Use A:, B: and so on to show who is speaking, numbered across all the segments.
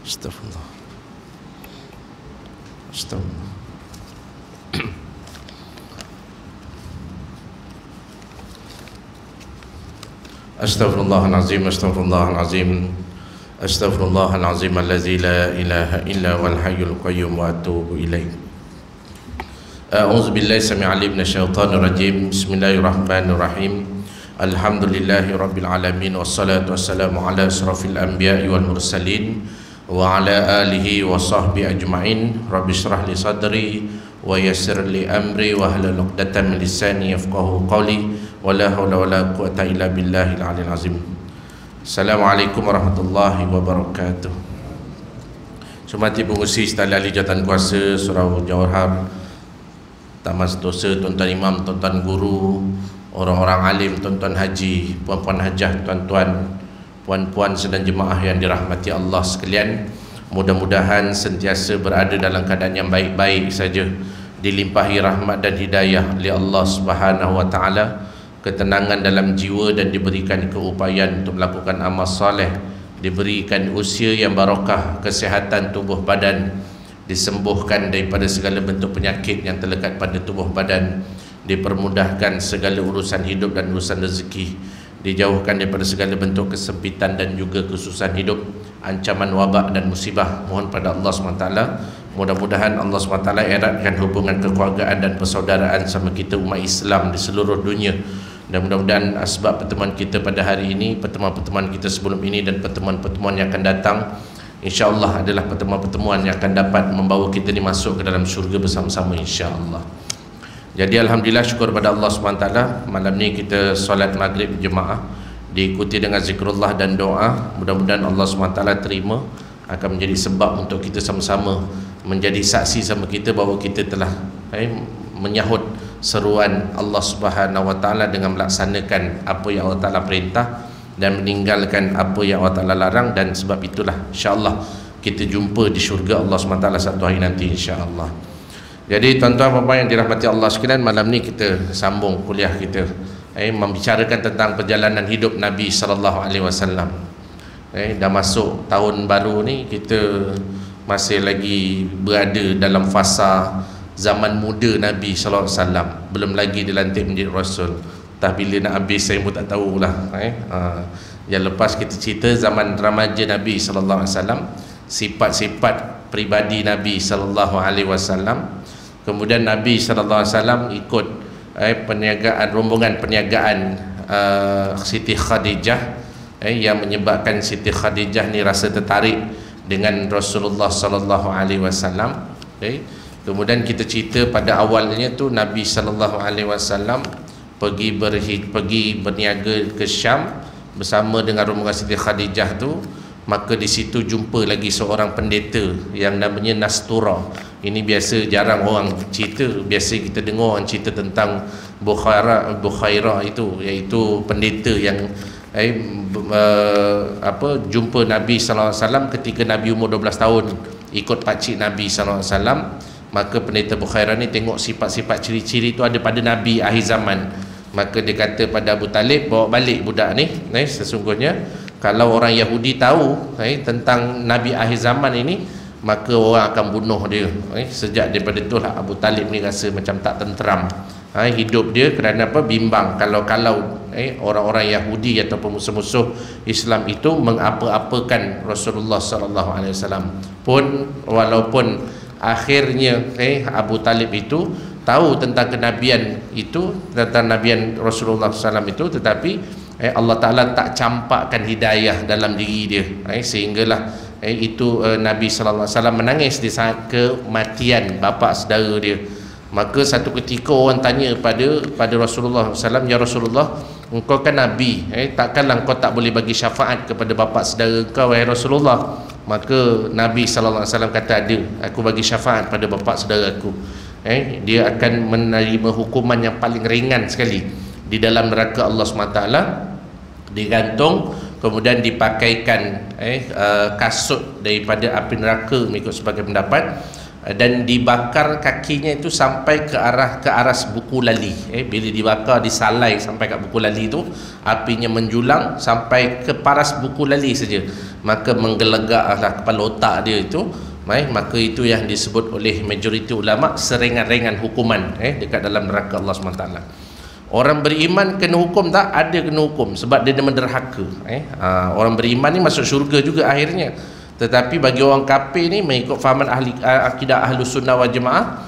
A: Astagfirullah. Astagfirullah. Astaghfirullahalazim, astaghfirullahalazim, astaghfirullahalazim allazi la ilaha illa wal hayyul qayyum wa atubu ilaih. A'udzu billahi samii'il 'alim minasyaitonir rajim. Bismillahirrahmanirrahim. Alhamdulillahi rabbil alamin wassalatu wassalamu ala asrafil anbiya'i wal mursalin wa ala alihi wa sahbihi ajma'in. Rabbi shrah li sadri wa yassir li amri wa hlul 'uqdatam min lisani yafqahu qawli. Wala haula wala quwwata illa billahil aliyil azim. Assalamualaikum warahmatullahi wabarakatuh. Hormati pengurusi Istana Ahli Jawatan Kuasa Surau Jawahar, Taman Sentosa, tuan-tuan imam, tuan-tuan guru, orang-orang alim, tuan-tuan haji, puan-puan hajah, tuan-tuan, puan-puan sedang jemaah yang dirahmati Allah sekalian. Mudah-mudahan sentiasa berada dalam keadaan yang baik-baik saja, dilimpahi rahmat dan hidayah oleh Allah Subhanahu wa taala, ketenangan dalam jiwa dan diberikan keupayaan untuk melakukan amal soleh, diberikan usia yang barakah, kesihatan tubuh badan, disembuhkan daripada segala bentuk penyakit yang terlekat pada tubuh badan, dipermudahkan segala urusan hidup dan urusan rezeki, dijauhkan daripada segala bentuk kesempitan dan juga kesusahan hidup, ancaman wabak dan musibah. Mohon pada Allah SWT, mudah-mudahan Allah SWT eratkan hubungan kekeluargaan dan persaudaraan sama kita umat Islam di seluruh dunia. Dan mudah-mudahan asbab pertemuan kita pada hari ini, pertemuan-pertemuan kita sebelum ini dan pertemuan-pertemuan yang akan datang, insya-Allah adalah pertemuan-pertemuan yang akan dapat membawa kita ni masuk ke dalam syurga bersama-sama, insya-Allah. Jadi alhamdulillah, syukur pada Allah SWT, malam ni kita solat maghrib jemaah diikuti dengan zikrullah dan doa. Mudah-mudahan Allah SWT terima, akan menjadi sebab untuk kita sama-sama menjadi saksi sama kita bahawa kita telah menyahut seruan Allah Subhanahu wa taala dengan melaksanakan apa yang Allah Taala perintah dan meninggalkan apa yang Allah Taala larang. Dan sebab itulah insya-Allah kita jumpa di syurga Allah SWT satu hari nanti, insya-Allah. Jadi tuan-tuan dan puan yang dirahmati Allah sekalian, malam ni kita sambung kuliah kita membicarakan tentang perjalanan hidup Nabi sallallahu alaihi wasallam. Dah masuk tahun baru ni, kita masih lagi berada dalam fasa zaman muda Nabi sallallahu alaihi wasallam. Belum lagi dilantik menjadi rasul. Entah bila nak habis saya pun tak tahulah. Yang lepas kita cerita zaman remaja Nabi sallallahu alaihi wasallam, sifat-sifat peribadi Nabi sallallahu alaihi wasallam. Kemudian Nabi sallallahu alaihi wasallam ikut perniagaan, rombongan perniagaan Siti Khadijah, yang menyebabkan Siti Khadijah ni rasa tertarik dengan Rasulullah sallallahu alaihi wasallam. Kemudian kita cerita pada awalnya tu Nabi sallallahu alaihi wasallam pergi berniaga ke Syam bersama dengan rombongan Siti Khadijah tu. Maka di situ jumpa lagi seorang pendeta yang namanya Nastura. Ini biasa jarang orang cerita, biasa kita dengar orang cerita tentang Bukhairah itu, iaitu pendeta yang jumpa Nabi sallallahu alaihi wasallam ketika Nabi umur 12 tahun, ikut pakcik Nabi sallallahu alaihi wasallam. Maka pendeta Bukhairah ni tengok sifat-sifat ciri-ciri itu ada pada Nabi akhir zaman. Maka dia kata pada Abu Talib, bawa balik budak ni. Sesungguhnya kalau orang Yahudi tahu tentang Nabi akhir zaman ini, maka orang akan bunuh dia. Sejak daripada itulah Abu Talib ni rasa macam tak tenteram hidup dia. Kerana apa? Bimbang kalau orang-orang Yahudi ataupun musuh-musuh Islam itu mengapa-apakan Rasulullah sallallahu alaihi wasallam. Pun walaupun akhirnya Abu Talib itu tahu tentang kenabian itu, tentang nabian Rasulullah SAW itu, tetapi Allah Ta'ala tak campakkan hidayah dalam diri dia, sehinggalah Nabi SAW menangis di saat kematian bapa saudara dia. Maka satu ketika orang tanya pada Rasulullah SAW, ya Rasulullah, engkau kan Nabi, takkanlah engkau tak boleh bagi syafaat kepada bapa saudara engkau, wahai Rasulullah? Maka Nabi SAW kata, ada, aku bagi syafaat pada bapa saudara aku. Dia akan menerima hukuman yang paling ringan sekali di dalam neraka Allah SWT, digantung, kemudian dipakaikan kasut daripada api neraka, mengikut sebagai pendapat. dan dibakar kakinya itu sampai ke aras buku lali. Bila dibakar, disalai sampai kat buku lali itu, apinya menjulang sampai ke paras buku lali saja, maka menggelegaklah kepala otak dia itu. Maka itu yang disebut oleh majoriti ulama seringan-ringan hukuman dekat dalam neraka Allah SWT. Orang beriman kena hukum tak? Ada kena hukum sebab dia menderhaka. Orang beriman ni masuk syurga juga akhirnya. Tetapi bagi orang kafir ni, mengikut fahaman akidah Ahlus Sunnah wal Jamaah,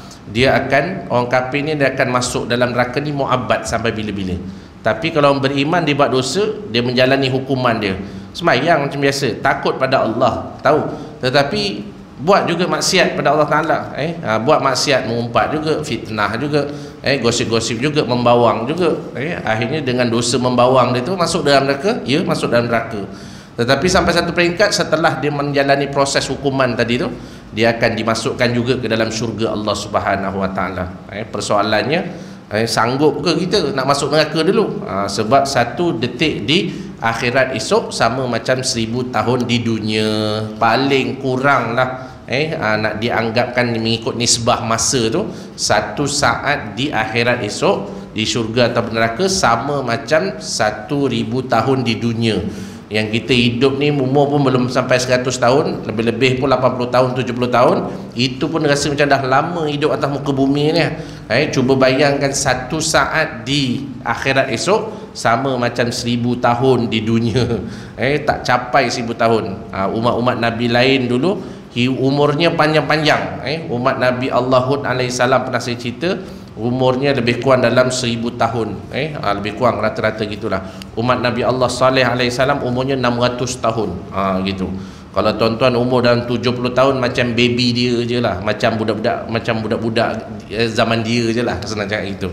A: orang kafir ni dia akan masuk dalam neraka ni muabbad sampai bila-bila. Tapi kalau orang beriman, dia buat dosa, dia menjalani hukuman dia. Semayang macam biasa, takut pada Allah, tahu. Tetapi buat juga maksiat pada Allah Ta'ala. Buat maksiat, mengumpat juga, fitnah juga, gosip-gosip juga, membawang juga. Akhirnya dengan dosa membawang dia tu masuk dalam neraka, ya, masuk dalam neraka. Tetapi sampai satu peringkat, setelah dia menjalani proses hukuman tadi tu, dia akan dimasukkan juga ke dalam syurga Allah Subhanahu Wa Ta'ala. Persoalannya, sanggup ke kita nak masuk neraka dulu? Sebab satu detik di akhirat esok sama macam 1000 tahun di dunia. Paling kurang lah nak dianggapkan mengikut nisbah masa tu, 1 saat di akhirat esok di syurga atau neraka sama macam 1000 tahun di dunia. Yang kita hidup ni umur pun belum sampai 100 tahun, lebih-lebih pun 80 tahun, 70 tahun, itu pun rasa macam dah lama hidup atas muka bumi ni. Cuba bayangkan 1 saat di akhirat esok sama macam 1000 tahun di dunia. Tak capai 1000 tahun. Umat-umat Nabi lain dulu umurnya panjang-panjang. Umat Nabi Allah Hud alaihissalam pernah saya cerita, umurnya lebih kurang dalam 1000 tahun. Lebih kurang rata-rata gitulah. Umat Nabi Allah Saleh alaihissalam umurnya 600 tahun. Gitu. Kalau tuan-tuan umur dalam 70 tahun, macam baby dia je lah, macam budak-budak zaman dia je lah, senang cakap gitu.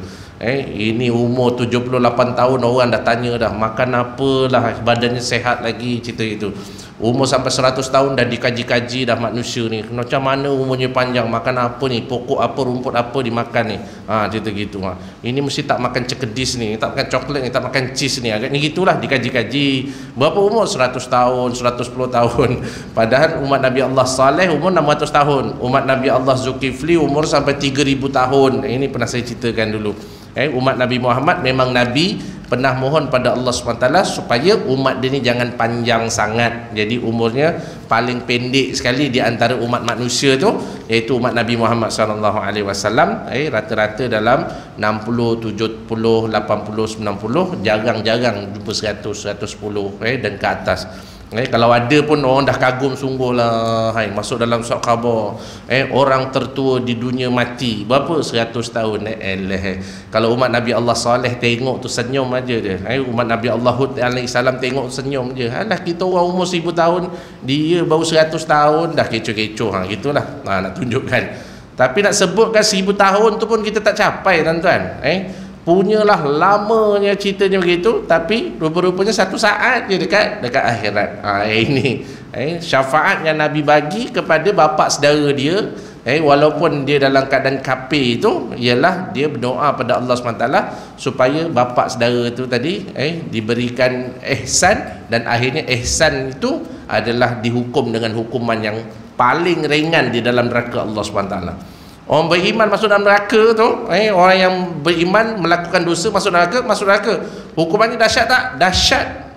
A: Ini umur 78 tahun, orang dah tanya dah makan apalah, badannya sehat lagi, cerita itu. Umur sampai 100 tahun dah dikaji-kaji dah manusia ni, macam mana umurnya panjang, makan apa ni, pokok apa, rumput apa dimakan ni, cerita gitu. Ini mesti tak makan cekedis ni, tak makan coklat ni, tak makan cheese ni, agaknya gitulah dikaji-kaji. Berapa umur? 100 tahun, 110 tahun. Padahal umat Nabi Allah Saleh umur 600 tahun, umat Nabi Allah Zulkifli umur sampai 3000 tahun. Ini pernah saya ceritakan dulu. Umat Nabi Muhammad memang Nabi pernah mohon pada Allah SWT supaya umat dia ni jangan panjang sangat, jadi umurnya paling pendek sekali di antara umat manusia tu, iaitu umat Nabi Muhammad SAW. Rata-rata dalam 60, 70, 80, 90, jarang-jarang jumpa 100, 110 dan ke atas. Kalau ada pun orang dah kagum sungguh lah. Masuk dalam surat khabar, orang tertua di dunia mati berapa? 100 tahun. Kalau umat Nabi Allah Saleh tengok tu senyum aja dia. Umat Nabi Allah Hud alaihissalam tengok senyum je. Alah, kita orang umur 1000 tahun, dia baru 100 tahun dah kecoh-kecoh. Gitulah nak tunjukkan. Tapi nak sebutkan 1000 tahun tu pun kita tak capai, tuan-tuan. Punyalah lamanya ceritanya begitu, tapi rupa-rupanya 1 saat je dekat akhirat. Ini syafaat yang Nabi bagi kepada bapa saudara dia, walaupun dia dalam keadaan kafir itu, ialah dia berdoa pada Allah SWT supaya bapa saudara itu tadi diberikan ihsan, dan akhirnya ihsan itu adalah dihukum dengan hukuman yang paling ringan di dalam neraka Allah SWT. Orang beriman masuk dalam neraka tu, orang yang beriman melakukan dosa masuk neraka. Hukumannya dahsyat tak? Dahsyat.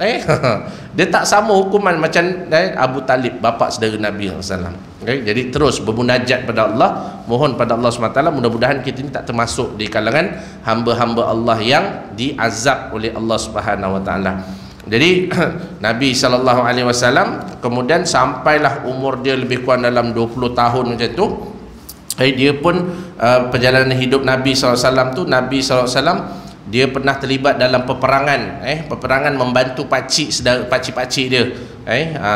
A: Dia tak sama hukuman macam Abu Talib, bapa saudara Nabi SAW. Jadi terus bermunajat pada Allah, mohon pada Allah SWT, mudah-mudahan kita ni tak termasuk di kalangan hamba-hamba Allah yang diazab oleh Allah Subhanahu Wa Taala. Jadi Nabi SAW kemudian sampailah umur dia lebih kurang dalam 20 tahun macam tu. Dia pun perjalanan hidup Nabi SAW tu, Nabi SAW dia pernah terlibat dalam peperangan, peperangan membantu pakcik-pakcik dia,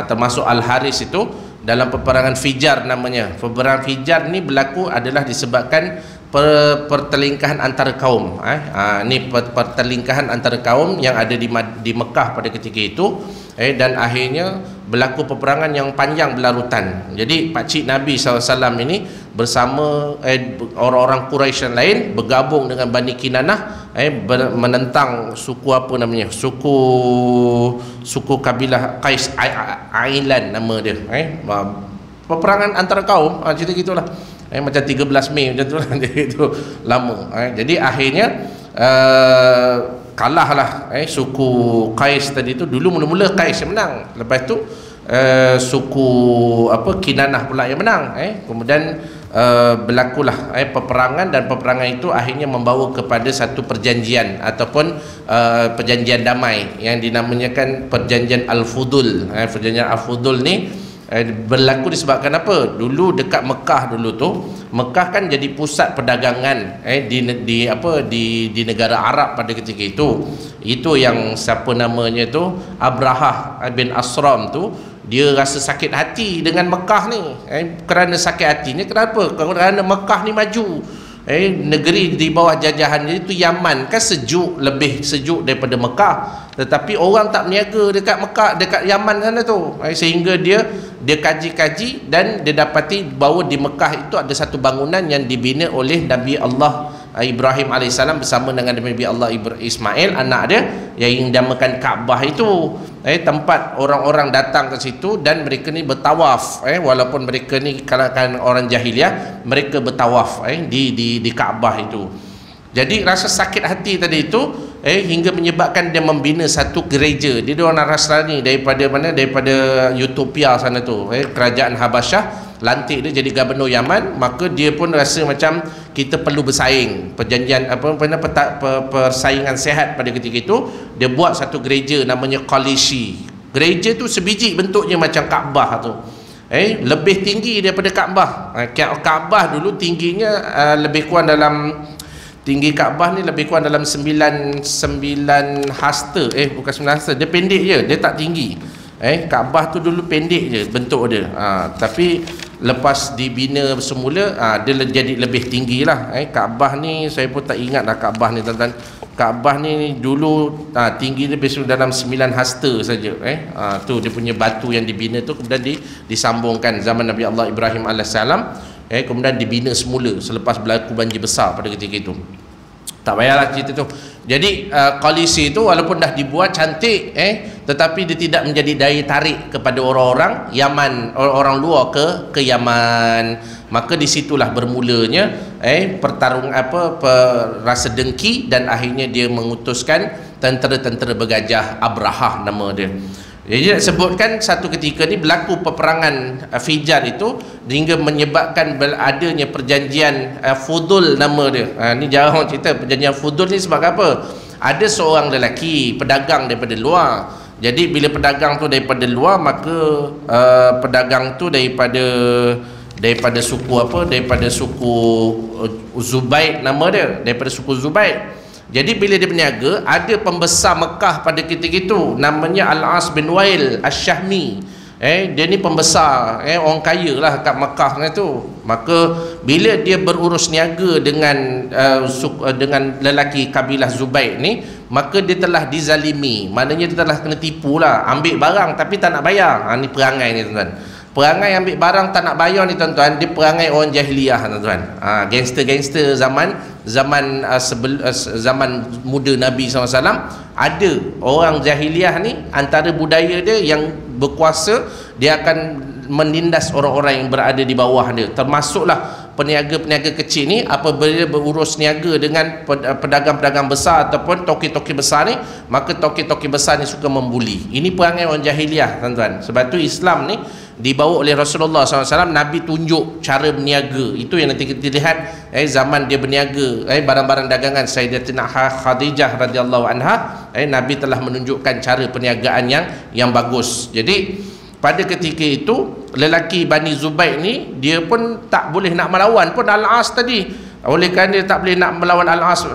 A: termasuk Al-Haris itu, dalam peperangan Fijar namanya. Peperangan Fijar ni berlaku adalah disebabkan pertelingkahan antara kaum. Ni pertelingkahan antara kaum yang ada di Mekah pada ketika itu, dan akhirnya berlaku peperangan yang panjang berlarutan. Jadi pakcik Nabi SAW ini bersama orang-orang Quraisy yang lain bergabung dengan Bani Kinanah, menentang suku apa namanya, suku kabilah Qais Ailan nama dia. Peperangan antara kaum, cerita gitulah. Macam 13 Mei macam tu lah. Itu lama. Jadi akhirnya kalahlah suku Qais tadi tu. Dulu mula-mula Qais yang menang, lepas tu suku Kinanah pula yang menang. Kemudian berlakulah peperangan, dan peperangan itu akhirnya membawa kepada satu perjanjian ataupun perjanjian damai yang dinamakan perjanjian Al-Fudul. Perjanjian Al-Fudul ni berlaku disebabkan apa? Dulu dekat Mekah dulu tu, Mekah kan jadi pusat perdagangan di negara Arab pada ketika itu. Itu yang siapa namanya tu, Abrahah bin Asram tu, dia rasa sakit hati dengan Mekah ni. Kerana sakit hatinya kenapa? Kerana Mekah ni maju. Negeri di bawah jajahan dia itu Yaman kan sejuk, lebih sejuk daripada Mekah, tetapi orang tak berniaga dekat Mekah, dekat Yaman sana tu. Sehingga dia kaji-kaji dan dia dapati bahawa di Mekah itu ada satu bangunan yang dibina oleh Nabi Allah Ibrahim AS bersama dengan Nabi Allah Ismail, anak dia, yang dinamakan Kaabah itu. Tempat orang-orang datang ke situ dan mereka ni bertawaf. Walaupun mereka ni kalangan orang jahiliah, mereka bertawaf di Kaabah itu. Jadi rasa sakit hati tadi itu hingga menyebabkan dia membina satu gereja. Dia orang Nasrani daripada mana? Daripada Utopia sana tu, kerajaan Habasyah. Lantik dia jadi gubernur Yaman, maka dia pun rasa macam kita perlu bersaing. Perjanjian persaingan sehat pada ketika itu, dia buat satu gereja namanya Qalishi. Gereja tu sebiji bentuknya macam Kaabah tu. Lebih tinggi daripada Kaabah. Kaabah dulu tingginya lebih kurang dalam, tinggi Kaabah ni lebih kurang dalam 9 hasta. Bukan 9 hasta, dia pendek je, dia tak tinggi. Kaabah tu dulu pendek je bentuk dia. Tapi lepas dibina semula, dia jadi lebih tinggi lah. Kaabah ni saya pun tak ingat lah Kaabah ni tuan-tuan. Kaabah ni dulu tinggi dia biasa dalam 9 hasta saja. Tu dia punya batu yang dibina tu, kemudian disambungkan zaman Nabi Allah Ibrahim AS. Kemudian dibina semula selepas berlaku banjir besar pada ketika itu. Tak payahlah cerita tu. Jadi koalisi itu walaupun dah dibuat cantik, tetapi dia tidak menjadi daya tarik kepada orang-orang Yaman, orang luar ke Yaman. Maka disitulah bermulanya pertarungan rasa dengki, dan akhirnya dia mengutuskan tentera-tentera bergajah, Abrahah nama dia. Jadi nak sebutkan satu ketika ni berlaku peperangan Fijar itu hingga menyebabkan adanya perjanjian Fudul nama dia. Ni jarang orang cerita perjanjian Fudul ni sebab apa? Ada seorang lelaki pedagang daripada luar. Jadi bila pedagang tu daripada luar, maka pedagang tu daripada suku apa? Daripada suku Zubaid nama dia, daripada suku Zubaid. Jadi bila dia berniaga, ada pembesar Mekah pada ketika itu namanya Al-As bin Wail Asy-Syahmi. Dia ni pembesar, orang kaya lah kat Mekah tu. Maka bila dia berurus niaga dengan lelaki kabilah Zubaid ni, maka dia telah dizalimi. Maknanya dia telah kena tipu lah. Ambil barang tapi tak nak bayar. Ni perangai ni tuan-tuan. Perangai ambil barang tak nak bayar ni tuan-tuan, dia perangai orang jahiliah tuan-tuan. Gangster-gangster zaman muda Nabi SAW. Ada orang jahiliah ni, antara budaya dia yang berkuasa, dia akan menindas orang-orang yang berada di bawah dia. Termasuklah peniaga-peniaga kecil ni, apabila berurus niaga dengan pedagang-pedagang besar ataupun toki-toki besar ni, maka toki-toki besar ni suka membuli. Ini perangai orang jahiliah tuan-tuan. Sebab tu Islam ni dibawa oleh Rasulullah SAW. Nabi tunjuk cara berniaga. Itu yang nanti kita lihat zaman dia berniaga barang-barang dagangan Sayyidatina Khadijah radhiyallahu anha. Nabi telah menunjukkan cara perniagaan yang bagus. Jadi pada ketika itu lelaki Bani Zubaid ni, dia pun tak boleh nak melawan pun Al-As tadi. Oleh kerana dia tak boleh nak melawan Al-As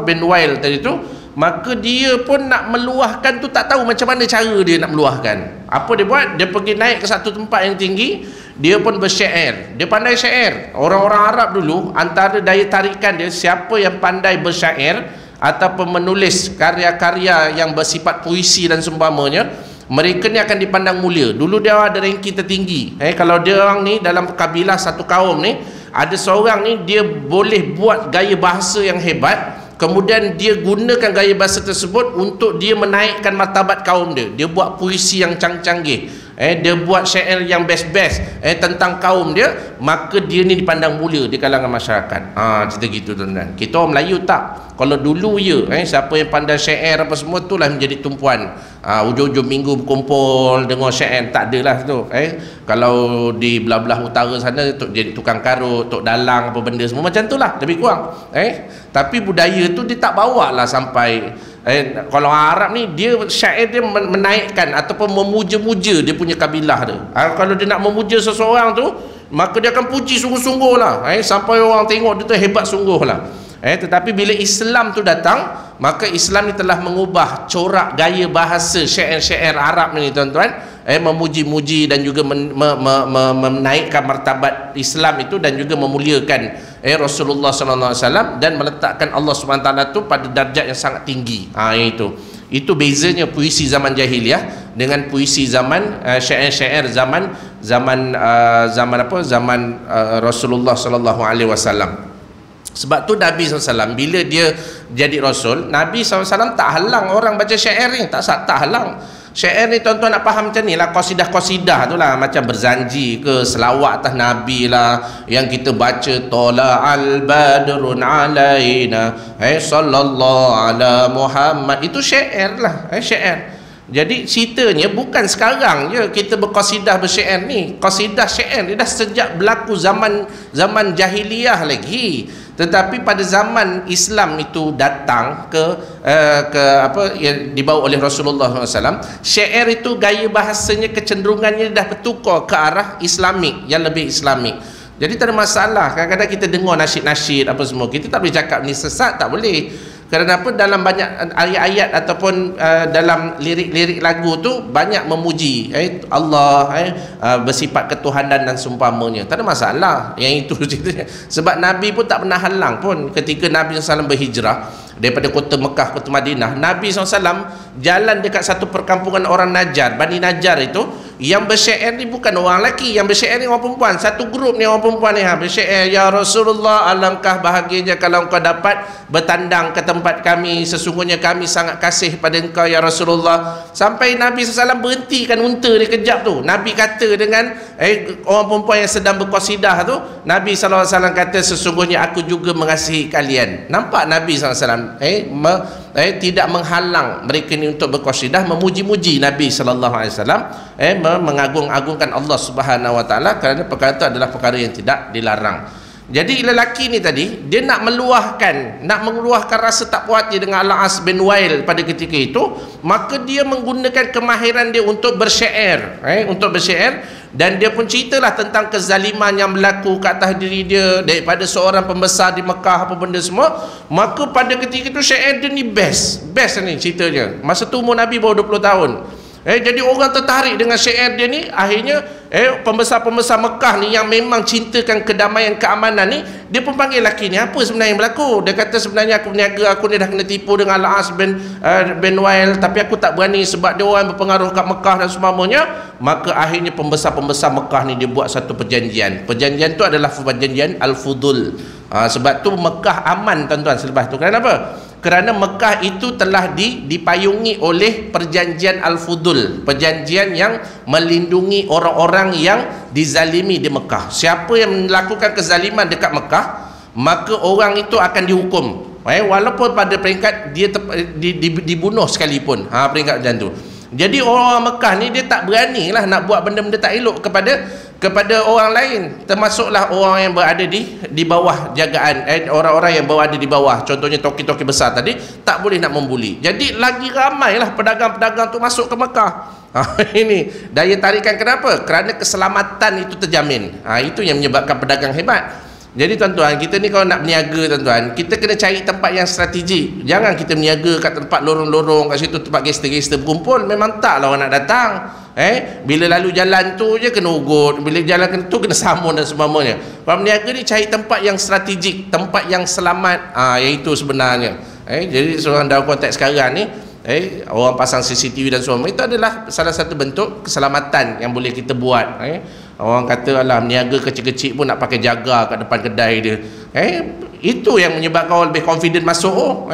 A: bin Wail tadi tu, maka dia pun nak meluahkan tu, tak tahu macam mana cara dia nak meluahkan. Apa dia buat? Dia pergi naik ke satu tempat yang tinggi, dia pun bersyair. Dia pandai syair. Orang-orang Arab dulu, antara daya tarikan dia, siapa yang pandai bersyair ataupun menulis karya-karya yang bersifat puisi dan seumpamanya, mereka ni akan dipandang mulia. Dulu dia ada ranking tertinggi. Kalau dia orang ni dalam kabilah satu kaum ni, ada seorang ni dia boleh buat gaya bahasa yang hebat, kemudian dia gunakan gaya bahasa tersebut untuk dia menaikkan martabat kaum dia. Dia buat puisi yang canggih. dia buat syair yang best-best tentang kaum dia, maka dia ni dipandang mulia di kalangan masyarakat. Cerita gitu tuan-tuan. Kita orang Melayu tak. Kalau dulu siapa yang pandai syair apa semua itulah menjadi tumpuan. Hujung-hujung minggu berkumpul dengar syair, tak adalah tu. Kalau di belah-belah utara sana jadi tukang karut, tok dalang apa benda semua macam itulah lebih kurang. Tapi budaya tu dia tak bawa lah sampai kalau Arab ni dia syair dia menaikkan ataupun memuja-muja dia punya kabilah dia. Kalau dia nak memuja seseorang tu, maka dia akan puji sungguh-sungguh lah, sampai orang tengok dia tu hebat sungguh lah. Tetapi bila Islam tu datang, maka Islam ni telah mengubah corak gaya bahasa syair-syair Arab ni tuan-tuan, memuji-muji dan juga menaikkan martabat Islam itu dan juga memuliakan Rasulullah sallallahu alaihi wasallam dan meletakkan Allah Subhanahu taala tu pada darjat yang sangat tinggi. Itu bezanya puisi zaman jahiliyah dengan puisi zaman syair-syair zaman Rasulullah sallallahu alaihi wasallam. Sebab tu Nabi SAW bila dia jadi Rasul, Nabi SAW tak halang orang baca syair ni, tak halang. Syair ni tuan-tuan nak faham macam ni lah, qasidah-qasidah tu lah, macam berzanji ke, selawat atas Nabi lah, yang kita baca Tala'al badrun alaina sallallahu ala Muhammad, itu syair lah, syair. Jadi ceritanya bukan sekarang je kita berqasidah bersyair ni. Qasidah syair ni dah sejak berlaku zaman jahiliyah lagi. Tetapi pada zaman Islam itu datang ke yang dibawa oleh Rasulullah SAW, syair itu gaya bahasanya kecenderungannya dah bertukar ke arah Islamik, yang lebih Islamik. Jadi tak ada masalah. Kadang-kadang kita dengar nasyid-nasyid apa semua, kita tak boleh cakap ni sesat, tak boleh. Kerana apa? Dalam banyak ayat-ayat ataupun dalam lirik-lirik lagu tu banyak memuji Allah, bersifat ketuhanan dan seumpamanya. Tak ada masalah yang itu ceritanya. Sebab Nabi pun tak pernah halang pun ketika Nabi SAW berhijrah daripada kota Mekah, kota Madinah. Nabi SAW jalan dekat satu perkampungan orang Najjar, Bani Najjar itu. Yang bersyair ni bukan orang lelaki, yang bersyair ni orang perempuan. Satu grup ni orang perempuan ni bersyair, ya Rasulullah, alangkah bahagianya kalau engkau dapat bertandang ke tempat kami, sesungguhnya kami sangat kasih pada engkau ya Rasulullah. Sampai Nabi SAW berhentikan unta dia kejap tu. Nabi kata dengan orang perempuan yang sedang berqasidah tu, Nabi SAW kata, sesungguhnya aku juga mengasihi kalian. Nampak Nabi SAW tidak menghalang mereka ni untuk berqasidah, memuji-muji Nabi SAW, mengagung-agungkan Allah Subhanahu wa taala, kerana perkara itu adalah perkara yang tidak dilarang. Jadi lelaki ni tadi dia nak mengeluarkan rasa tak puas dia dengan Al-As bin Wail pada ketika itu, maka dia menggunakan kemahiran dia untuk bersyair, dan dia pun ceritalah tentang kezaliman yang berlaku ke atas diri dia daripada seorang pembesar di Mekah apa benda semua. Maka pada ketika itu syair dia ni best ni ceritanya. Masa tu umur Nabi baru 20 tahun. Jadi orang tertarik dengan syair dia ni. Akhirnya pembesar-pembesar Mekah ni yang memang cintakan kedamaian, keamanan ni, dia pun panggil lelaki ni, apa sebenarnya yang berlaku? Dia kata, sebenarnya aku berniaga, aku ni dah kena tipu dengan Al-As bin Wail, tapi aku tak berani sebab dia orang berpengaruh kat Mekah dan semamanya. Maka akhirnya pembesar-pembesar Mekah ni dia buat satu perjanjian. Perjanjian tu adalah perjanjian Al-Fudul. Sebab tu Mekah aman tuan-tuan selepas tu. Kenapa? Kerana Mekah itu telah dipayungi oleh perjanjian Al-Fudul, perjanjian yang melindungi orang-orang yang dizalimi di Mekah. Siapa yang melakukan kezaliman dekat Mekah, maka orang itu akan dihukum, walaupun pada peringkat dia dibunuh sekalipun, peringkat macam tu. Jadi orang Mekah ni dia tak beranilah nak buat benda-benda tak elok kepada orang lain, termasuklah orang yang berada di bawah jagaan, orang-orang yang berada di bawah, contohnya toki-toki besar tadi, tak boleh nak membuli. Jadi lagi ramailah pedagang-pedagang tu masuk ke Mekah. Ini daya tarikan. Kenapa? Kerana keselamatan itu terjamin. Itu yang menyebabkan pedagang hebat. Jadi tuan-tuan, kita ni kalau nak berniaga tuan-tuan, kita kena cari tempat yang strategik. Jangan kita berniaga kat tempat lorong-lorong, kat situ tempat gangster-gangster berkumpul, memang taklah orang nak datang. Bila lalu jalan tu je kena ugut, bila jalan tu kena samun dan sebagainya. Kalau berniaga ni cari tempat yang strategik, tempat yang selamat, iaitu sebenarnya. Jadi seorang dalam konteks sekarang ni, orang pasang CCTV dan sebagainya, itu adalah salah satu bentuk keselamatan yang boleh kita buat. Orang kata, alah, niaga kecil-kecil pun nak pakai jaga kat depan kedai dia. Itu yang menyebabkan orang lebih confident masuk.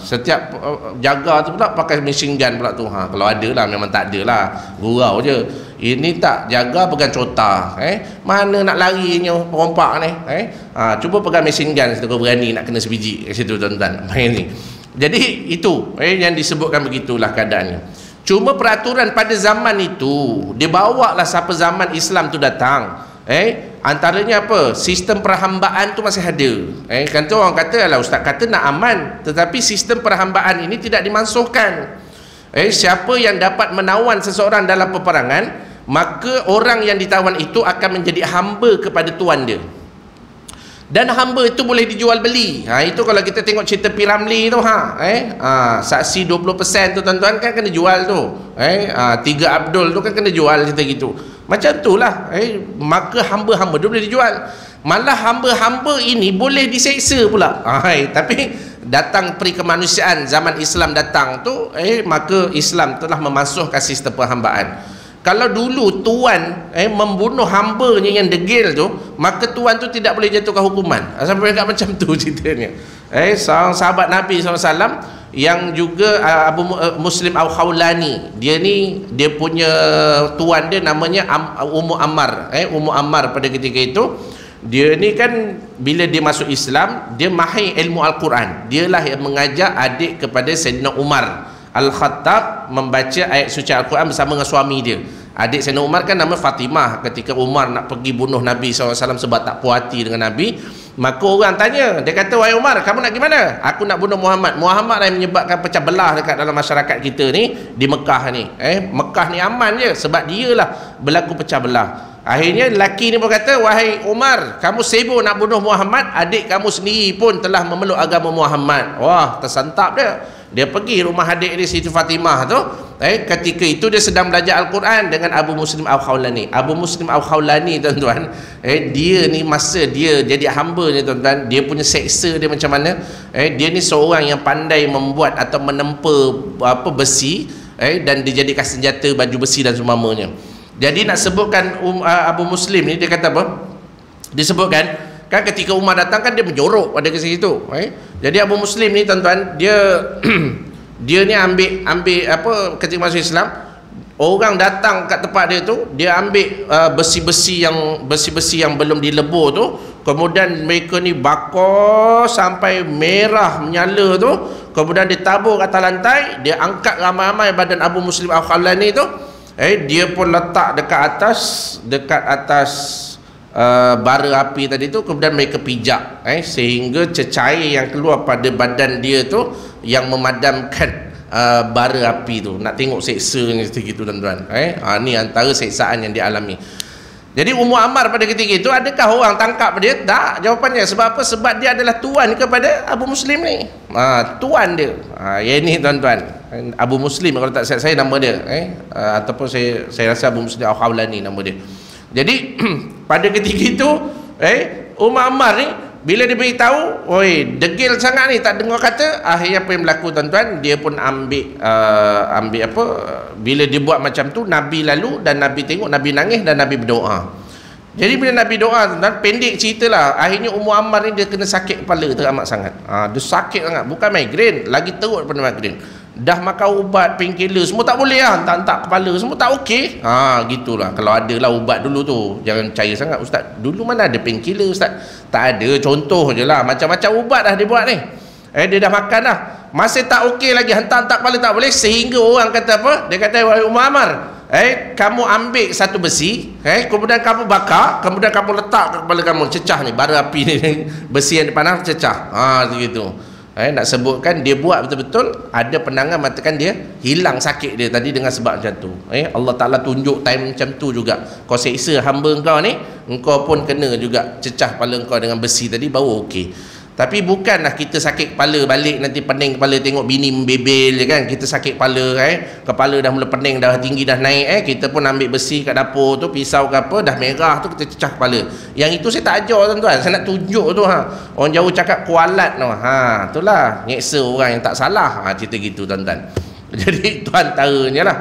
A: Setiap jaga tu pula pakai machine gun pula tu. Kalau ada lah, memang tak ada lah, gurau je. Ini tak, jaga pegang cota. Mana nak larinya perompak ni. Cuba pegang machine gun, kau berani nak kena sebiji kat situ tuan-tuan. Jadi itu yang disebutkan, begitulah keadaannya. Cuma peraturan pada zaman itu dibawalah siapa zaman Islam tu datang. Antaranya apa? Sistem perhambaan tu masih ada. Kan tu orang kata, lah ustaz kata nak aman, tetapi sistem perhambaan ini tidak dimansuhkan. Siapa yang dapat menawan seseorang dalam peperangan, maka orang yang ditawan itu akan menjadi hamba kepada tuan dia. Dan hamba itu boleh dijual beli. Itu kalau kita tengok cerita P. Ramlee tu, saksi 20% tu tuan-tuan kan kena jual tu. 3 Abdul tu kan kena jual, cerita gitu. Macam itulah. Maka hamba-hamba tu boleh dijual. Malah hamba-hamba ini boleh diseksa pula. Tapi datang peri kemanusiaan, zaman Islam datang tu, maka Islam telah memansuhkan sistem perhambaan. Kalau dulu tuan membunuh hambanya yang degil tu, maka tuan tu tidak boleh jatuhkan hukuman. Sampai dekat macam tu ceritanya. Seorang sahabat Nabi SAW yang juga Abu Muslim Al-Khawlani, dia punya tuan dia namanya Ummu Ammar. Ummu Ammar pada ketika itu, dia ni kan bila dia masuk Islam, dia mahir ilmu Al-Quran. Dialah yang mengajar adik kepada Sayyidina Umar Al-Khattab membaca ayat suci Al-Quran bersama dengan suami dia. Adik Sayyidina Umar kan nama Fatimah. Ketika Umar nak pergi bunuh Nabi SAW sebab tak puas hati dengan Nabi, maka orang tanya, dia kata, wahai Umar, kamu nak gimana? Aku nak bunuh Muhammad. Muhammad yang menyebabkan pecah belah dekat dalam masyarakat kita ni, di Mekah ni. Mekah ni aman je sebab dialah berlaku pecah belah. Akhirnya lelaki ni pun kata, wahai Umar, kamu sibuk nak bunuh Muhammad, adik kamu sendiri pun telah memeluk agama Muhammad. Wah, tersantap dia. Dia pergi rumah adik dia Siti Fatimah tu. Ketika itu dia sedang belajar Al-Quran dengan Abu Muslim Al-Khawlani. Abu Muslim Al-Khawlani tuan-tuan, dia ni masa dia jadi hamba ni tuan-tuan, dia punya seksa dia macam mana. Dia ni seorang yang pandai membuat atau menempa besi, dan dijadikan senjata, baju besi dan seumpamanya. Jadi nak sebutkan Abu Muslim ni, dia kata apa? Disebutkan kan ketika Umar datang kan dia menjorok pada kes itu. Jadi Abu Muslim ni tuan-tuan, dia ni ambil apa, ketika masuk Islam, orang datang kat tempat dia tu, dia ambil besi-besi yang belum dilebur tu, kemudian mereka ni bakar sampai merah menyala tu, kemudian ditabur kat atas lantai, dia angkat ramai-ramai badan Abu Muslim Al-Khawlani tu, dia pun letak dekat atas bara api tadi tu, kemudian mereka pijak, sehingga cecair yang keluar pada badan dia tu yang memadamkan bara api tu. Nak tengok seksa ni gitu tuan-tuan. Ni antara seksaan yang dialami. Jadi Ummu Ammar pada ketika itu, adakah orang tangkap dia? Tak, jawapannya. Sebab apa? Sebab dia adalah tuan kepada Abu Muslim ni. Tuan dia. Yang ni tuan-tuan, Abu Muslim, kalau tak saya nama dia, ataupun saya rasa Abu Muslim Al-Khawlani nama dia. Jadi pada ketika itu, Ummu Ammar ni bila dia beritahu, oi degil sangat ni, tak dengar kata, akhirnya apa yang berlaku tuan-tuan, dia pun ambil apa, bila dia buat macam tu, Nabi lalu dan Nabi tengok, Nabi nangis dan Nabi berdoa. Jadi bila Nabi doa tuan-tuan, pendek ceritalah, akhirnya Ummu Ammar ni dia kena sakit kepala teramat sangat. Dia sakit sangat, bukan migrain, lagi teruk daripada migrain. Dah makan ubat, painkiller, semua tak boleh lah, hantar kepala, semua tak okey. Gitulah. Kalau ada lah ubat dulu tu, jangan percaya sangat, ustaz. Dulu mana ada painkiller, ustaz? Tak ada, contoh je lah. Macam-macam ubat dah dia buat ni. Dia dah makan dah, masih tak okey lagi, hantar kepala tak boleh. Sehingga orang kata apa? Dia kata, wahai Ummu Ammar, kamu ambil satu besi, kemudian kamu bakar, kemudian kamu letak ke kepala kamu, cecah ni, bara api ni, besi yang dipanah cecah. Begitu. Nak sebutkan dia buat betul-betul, ada penangan mengatakan dia hilang sakit dia tadi dengan sebab macam tu. Allah Ta'ala tunjuk time macam tu juga. Kau seksa hamba engkau ni, engkau pun kena juga cecah kepala engkau dengan besi tadi, baru okey. Tapi bukanlah kita sakit kepala balik, nanti pening kepala tengok bini membebel je kan, kita sakit kepala, kepala dah mula pening, dah tinggi dah naik, kita pun ambil besi kat dapur tu, pisau ke apa, dah merah tu, kita cecah kepala. Yang itu saya tak ajar tuan-tuan, saya nak tunjuk tu. Orang jauh cakap kualat tu, itulah nyeksa orang yang tak salah, cerita gitu tuan-tuan. Jadi itu antaranya lah.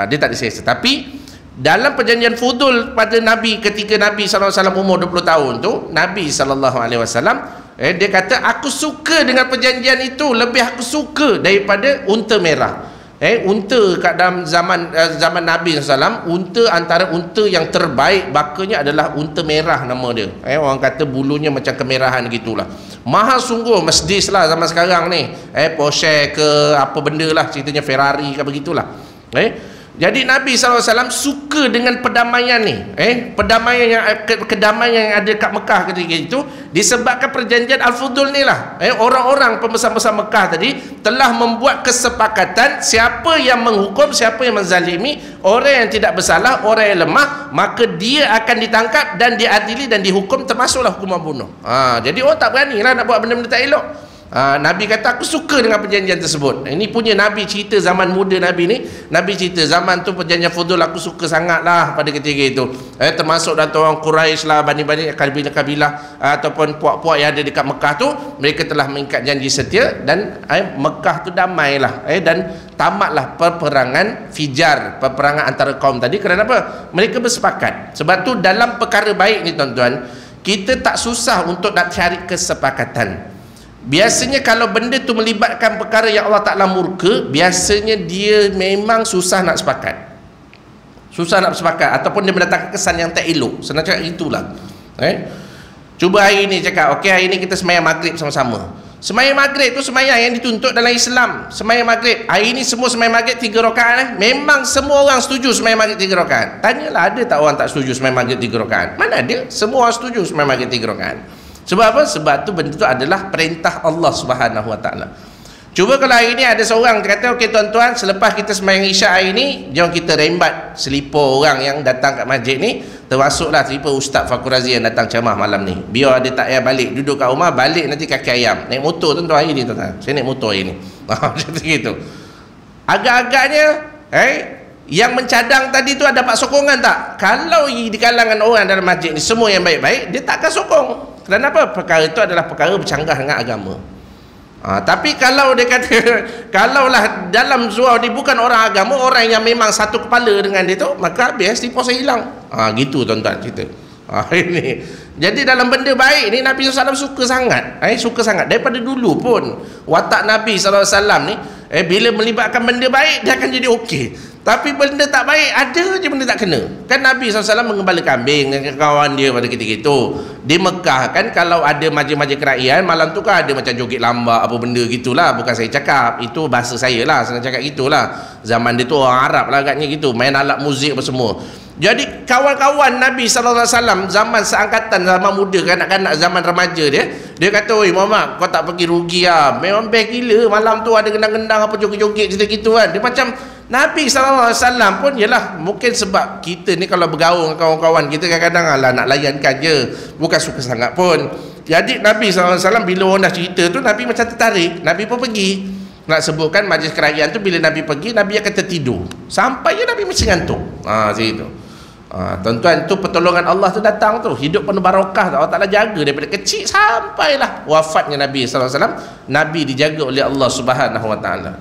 A: Dia tak diseksa. Tapi dalam perjanjian Fudul pada Nabi, ketika Nabi SAW umur 20 tahun tu, Nabi SAW Dia kata aku suka dengan perjanjian itu, lebih aku suka daripada unta merah. Unta kat dalam zaman Nabi SAW, unta antara unta yang terbaik bakanya adalah unta merah nama dia. Orang kata bulunya macam kemerahan gitulah. Mahal sungguh, Mercedes lah zaman sekarang ni. Porsche ke apa benda lah, ceritanya Ferrari ke begitulah. Jadi Nabi SAW suka dengan perdamaian ni, kedamaian yang ada kat Mekah ketika itu, disebabkan perjanjian Al-Fudul ni lah. Orang-orang pembesar-besar Mekah tadi telah membuat kesepakatan, siapa yang menghukum, siapa yang menzalimi orang yang tidak bersalah, orang yang lemah, maka dia akan ditangkap dan diadili dan dihukum, termasuklah hukuman bunuh. Jadi orang tak berani lah nak buat benda-benda tak elok. Nabi kata aku suka dengan perjanjian tersebut. Ini punya Nabi cerita zaman muda Nabi ni. Nabi cerita zaman tu perjanjian Fudul aku suka sangat lah pada ketika itu. Termasuk dalam orang Quraisy lah, bani-bani kabilah-kabilah ataupun puak-puak yang ada dekat Mekah tu, mereka telah mengikat janji setia dan Mekah tu damai lah, dan tamatlah peperangan Fijar, peperangan antara kaum tadi. Kerana apa? Mereka bersepakat. Sebab tu dalam perkara baik ni tuan-tuan, kita tak susah untuk nak cari kesepakatan. Biasanya kalau benda tu melibatkan perkara yang Allah Ta'ala murka, biasanya dia memang susah nak sepakat. Susah nak sepakat ataupun dia mendatangkan kesan yang tak elok. Senang cakap itulah. Cuba hari ni cakap, okey hari ni kita semayang maghrib sama-sama. Semayang maghrib tu semayang yang dituntut dalam Islam. Semayang maghrib, hari ni semua semayang maghrib 3 rakaat. Memang semua orang setuju semayang maghrib 3 rakaat. Tanyalah ada tak orang tak setuju semayang maghrib 3 rakaat? Mana ada? Semua orang setuju semayang maghrib 3 rakaat. Sebab apa? Sebab tu benda tu adalah perintah Allah Subhanahu Wa Taala. Cuba kalau hari ni ada seorang kata, okey tuan-tuan, selepas kita sembahyang Isyak hari ni, jom kita rembat selipar orang yang datang kat masjid ni, termasuklah selipar Ustaz Fakhur Razi yang datang ceramah malam ni. Biar dia tak payah balik, duduk kat rumah, balik nanti kaki ayam. Naik motor tuan-tuan hari ni tuan-tuan. Saya naik motor hari ni. Macam gitu. Agak-agaknya yang mencadang tadi tu ada dapat sokongan tak? Kalau di kalangan orang dalam masjid ni semua yang baik-baik, dia takkan sokong. Kenapa? Perkara itu adalah perkara bercanggah dengan agama. Tapi kalau dia kata kalaulah dalam surau dia bukan orang agama, orang yang memang satu kepala dengan dia tu, maka habis dia puasa hilang. Gitu tuan-tuan cerita. Ini. Jadi dalam benda baik ni Nabi SAW suka sangat. Suka sangat daripada dulu pun. Watak Nabi SAW ni bila melibatkan benda baik dia akan jadi okey. Tapi benda tak baik ada je benda tak kena. Kan Nabi SAW mengembala kambing dengan kawan dia pada ketika itu. Di Mekah kan kalau ada majlis-majlis kerajaan malam tu kan ada macam joget lambak apa benda gitulah. Bukan saya cakap, itu bahasa saya lah, senang cakap gitulah. Zaman dia tu orang Arab lah agaknya gitu, main alat muzik apa semua. Jadi kawan-kawan Nabi SAW zaman seangkatan, zaman muda, kanak-kanak, zaman remaja dia kata, oi Muhammad kau tak pergi rugi lah, memang best gila malam tu ada gendang-gendang apa joget-joget cerita gitu kan. Dia macam Nabi SAW pun yalah, mungkin sebab kita ni kalau bergaul dengan kawan-kawan kita kadang-kadang lah nak layankan je, bukan suka sangat pun. Jadi Nabi SAW bila orang dah cerita tu, Nabi macam tertarik, Nabi pun pergi. Nak sebutkan majlis kerajaan tu bila Nabi pergi, Nabi akan tertidur sampai je Nabi mesti ngantuk. Macam itu. Tuan-tuan, tu pertolongan Allah tu datang tu, hidup penuh barakah, Allah Ta'ala jaga daripada kecil sampailah wafatnya Nabi SAW. Nabi dijaga oleh Allah Subhanahu Wa Ta'ala.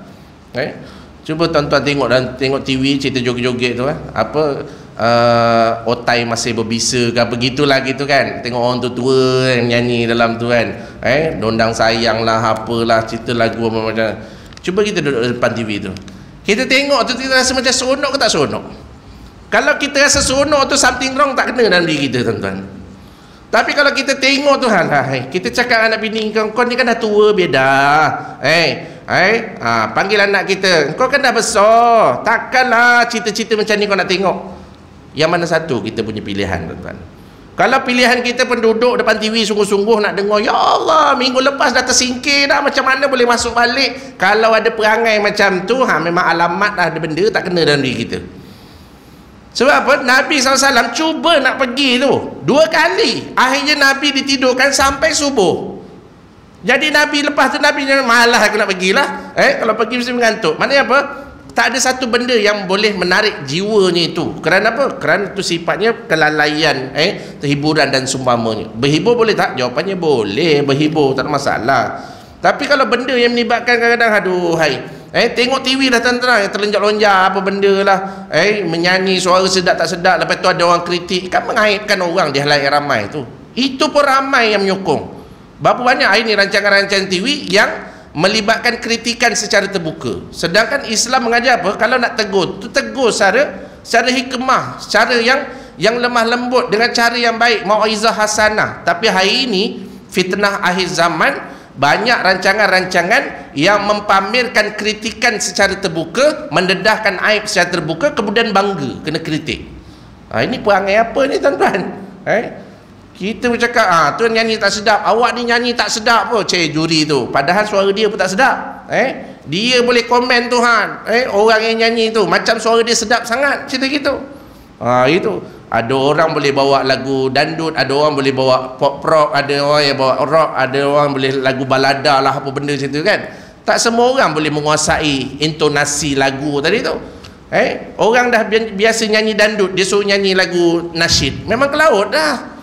A: Cuba tuan-tuan tengok TV cerita joget-joget tu otai masih berbisa ke apa gitulah gitu kan. Tengok orang tua-tua yang nyanyi dalam tu kan, dondang sayang lah apalah, cerita lagu macam. Cuba kita duduk depan TV tu, kita tengok tu, kita rasa macam seronok ke tak seronok? Kalau kita rasa seronok tu something wrong tak kena dalam diri kita tuan-tuan. Tapi kalau kita tengok tu kita cakap anak bini kau ni kan dah tua beda. Panggil anak kita, kau kan dah besar, takkanlah cerita-cerita macam ni kau nak tengok. Yang mana satu kita punya pilihan tuan-tuan? Kalau pilihan kita penduduk depan TV sungguh-sungguh nak dengar, ya Allah minggu lepas dah tersingkir dah, macam mana boleh masuk balik. Kalau ada perangai macam tu, memang alamat dah ada benda tak kena dalam diri kita. Sebab apa? Nabi SAW cuba nak pergi tu 2 kali, akhirnya Nabi ditidurkan sampai subuh. Jadi Nabi lepas tu Nabi malah aku nak pergilah. Kalau pergi mesti mengantuk. Maknanya apa? Tak ada satu benda yang boleh menarik jiwanya itu. Kerana apa? Kerana itu sifatnya kelalaian, terhiburan dan sumpamanya. Berhibur boleh tak? Jawapannya boleh, berhibur tak ada masalah. Tapi kalau benda yang melibatkan kadang-kadang tengok TV dah tuan-tuan, terlonjak-lonjak apa benda lah, menyanyi suara sedap tak sedap, lepas tu ada orang kritik, kan mengaibkan orang di halayak ramai tu. Itu pun ramai yang menyokong. Berapa banyak hari ni rancangan-rancangan TV yang melibatkan kritikan secara terbuka. Sedangkan Islam mengajar apa? Kalau nak tegur, tu tegur secara hikmah, secara yang lemah lembut, dengan cara yang baik, mauizah hasanah. Tapi hari ini fitnah akhir zaman, banyak rancangan-rancangan yang mempamerkan kritikan secara terbuka, mendedahkan aib secara terbuka, kemudian bangga kena kritik. Ini perangai apa ni tuan-tuan? Kita bercakap, tuan nyanyi tak sedap, awak ni nyanyi tak sedap pun, juri tu, padahal suara dia pun tak sedap. Dia boleh komen Tuhan, orang yang nyanyi tu macam suara dia sedap sangat, cerita gitu. Itu ada orang boleh bawa lagu dandut, ada orang boleh bawa pop rock, ada orang yang bawa rock, ada orang boleh lagu balada lah, apa benda macam tu kan. Tak semua orang boleh menguasai intonasi lagu tadi tu. Orang dah biasa nyanyi dandut, dia suruh nyanyi lagu nasyid, memang ke laut dah.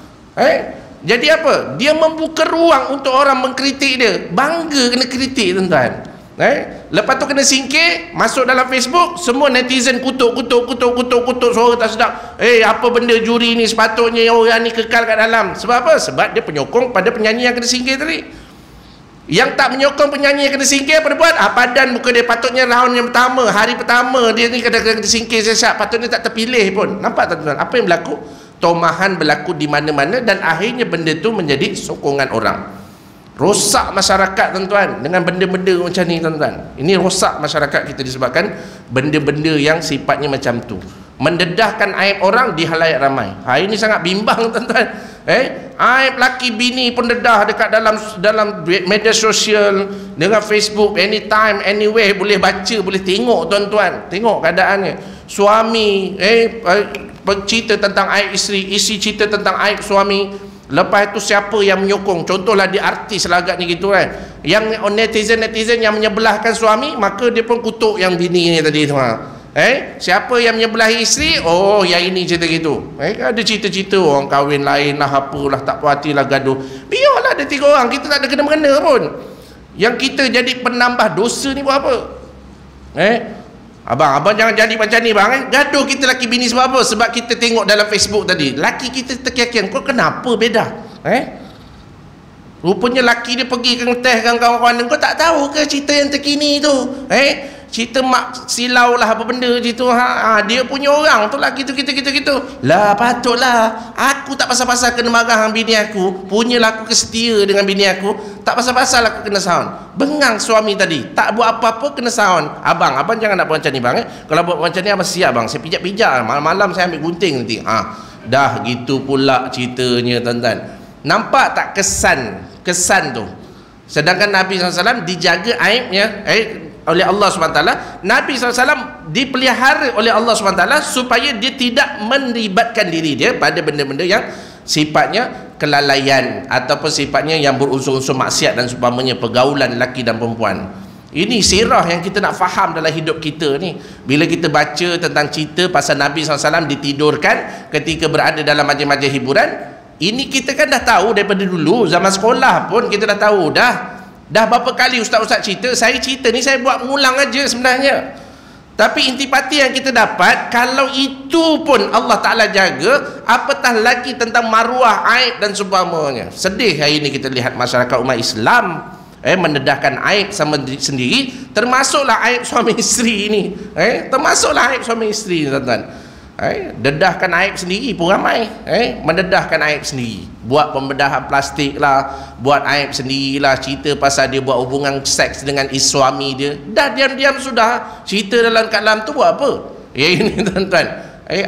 A: Jadi apa? Dia membuka ruang untuk orang mengkritik dia. Bangga kena kritik tuan-tuan. Lepas tu kena singkir, masuk dalam Facebook, semua netizen kutuk suara tak sedap. Apa benda juri ni, sepatutnya orang ni kekal kat dalam. Sebab apa? Sebab dia penyokong pada penyanyi yang kena singkir tadi. Yang tak menyokong penyanyi yang kena singkir, apa dia buat? Padan muka dia, patutnya round yang pertama, hari pertama dia ni kena singkir siap, patutnya tak terpilih pun. Nampak tak tuan-tuan? Apa yang berlaku? Tomahan berlaku di mana-mana, dan akhirnya benda tu menjadi sokongan orang. Rosak masyarakat tuan-tuan dengan benda-benda macam ni tuan-tuan. Ini rosak masyarakat kita disebabkan benda-benda yang sifatnya macam tu, mendedahkan aib orang di halayak ramai. Hari ini sangat bimbang tuan-tuan. Aib laki bini pun dedah dekat dalam media sosial, dengan Facebook, anytime anywhere boleh baca, boleh tengok tuan-tuan. Tengok keadaannya. Suami cerita tentang aib isteri cerita tentang aib suami. Lepas itu siapa yang menyokong? Contohlah dia artis lah agaknya gitu kan, yang netizen yang menyebelahkan suami, maka dia pun kutuk yang bini ni tadi tu. Siapa yang menyebelahi isteri? Oh, yang ini cerita gitu. Ada cerita-cerita orang kahwin lain lah, apalah, tak puas hati lah, gaduh. Biarlah ada 3 orang, kita tak ada kena-mengena pun. Yang kita jadi penambah dosa ni buat apa? Abang jangan jadi macam ni bang. Gaduh kita laki bini sebab apa? Sebab kita tengok dalam Facebook tadi, laki kita terkian-kian, kau kenapa beda? Rupanya laki dia pergi ke ngeteh dengan kawan-kawan, kau tak tahu ke cerita yang terkini tu? Cerita mak silau lah, apa benda gitu. Dia punya orang tu laki tu gitu. Lah patutlah aku tak pasal-pasal kena marah dengan bini aku, punyalah aku kesetia dengan bini aku, tak pasal-pasal aku kena sound. Bengang suami tadi, tak buat apa-apa kena sound. Abang jangan nak buat macam ni bang. Kalau buat macam ni abang siap bang, saya pijak-pijak malam-malam, saya ambil gunting nanti. Dah gitu pula ceritanya tuan-tuan. Nampak tak kesan tu? Sedangkan Nabi SAW dijaga aibnya oleh Allah SWT. Nabi SAW dipelihara oleh Allah SWT supaya dia tidak melibatkan diri dia pada benda-benda yang sifatnya kelalaian ataupun sifatnya yang berunsur-unsur maksiat dan seumpamanya, pergaulan lelaki dan perempuan. Ini sirah yang kita nak faham dalam hidup kita ni. Bila kita baca tentang cerita pasal Nabi SAW ditidurkan ketika berada dalam majlis-majlis hiburan, ini kita kan dah tahu daripada dulu, zaman sekolah pun kita dah tahu dah berapa kali ustaz-ustaz cerita. Saya cerita ni saya buat mengulang aja sebenarnya, tapi intipati yang kita dapat, kalau itu pun Allah Ta'ala jaga, apatah lagi tentang maruah, aib dan seumpamanya. Sedih hari ini kita lihat masyarakat umat Islam mendedahkan aib sama sendiri, termasuklah aib suami isteri ini. Termasuklah aib suami isteri, tuan-tuan. Dedahkan aib sendiri pun ramai. Mendedahkan aib sendiri, buat pembedahan plastik lah, buat aib sendirilah, cerita pasal dia buat hubungan seks dengan suami dia, dah diam-diam sudah cerita dalam kalam tu buat apa? Ini tuan-tuan,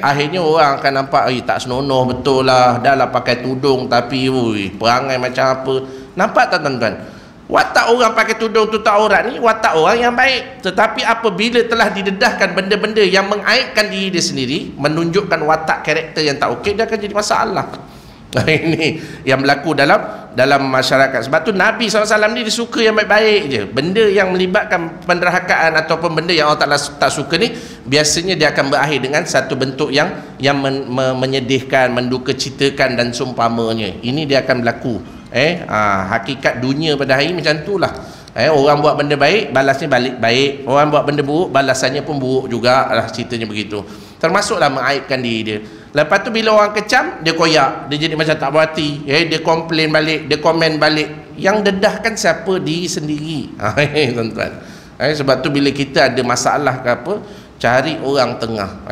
A: akhirnya orang akan nampak tak senonoh betul lah, dah lah pakai tudung tapi perangai macam apa. Nampak tak tuan-tuan? Watak orang pakai tudung tutup aurat ni watak orang yang baik, tetapi apabila telah didedahkan benda-benda yang mengaibkan diri dia sendiri, menunjukkan watak karakter yang tak okey, dia akan jadi masalah. Ini yang berlaku dalam masyarakat. Sebab tu Nabi SAW ni dia suka yang baik-baik je. Benda yang melibatkan penderahakaan ataupun benda yang Allah tak suka ni, biasanya dia akan berakhir dengan satu bentuk yang menyedihkan, mendukacitakan dan seumpamanya. Ini dia akan berlaku. Hakikat dunia pada hari macam itulah. Orang buat benda baik, balasnya balik baik. Orang buat benda buruk, balasannya pun buruk juga lah, ceritanya begitu. Termasuklah mengaibkan diri dia. Lepas tu bila orang kecam, dia koyak, dia jadi macam tak berhati. Dia komplain balik, dia komen balik. yang dedahkan siapa? Diri sendiri. Tuan-tuan. Sebab tu bila kita ada masalah ke apa, cari orang tengah.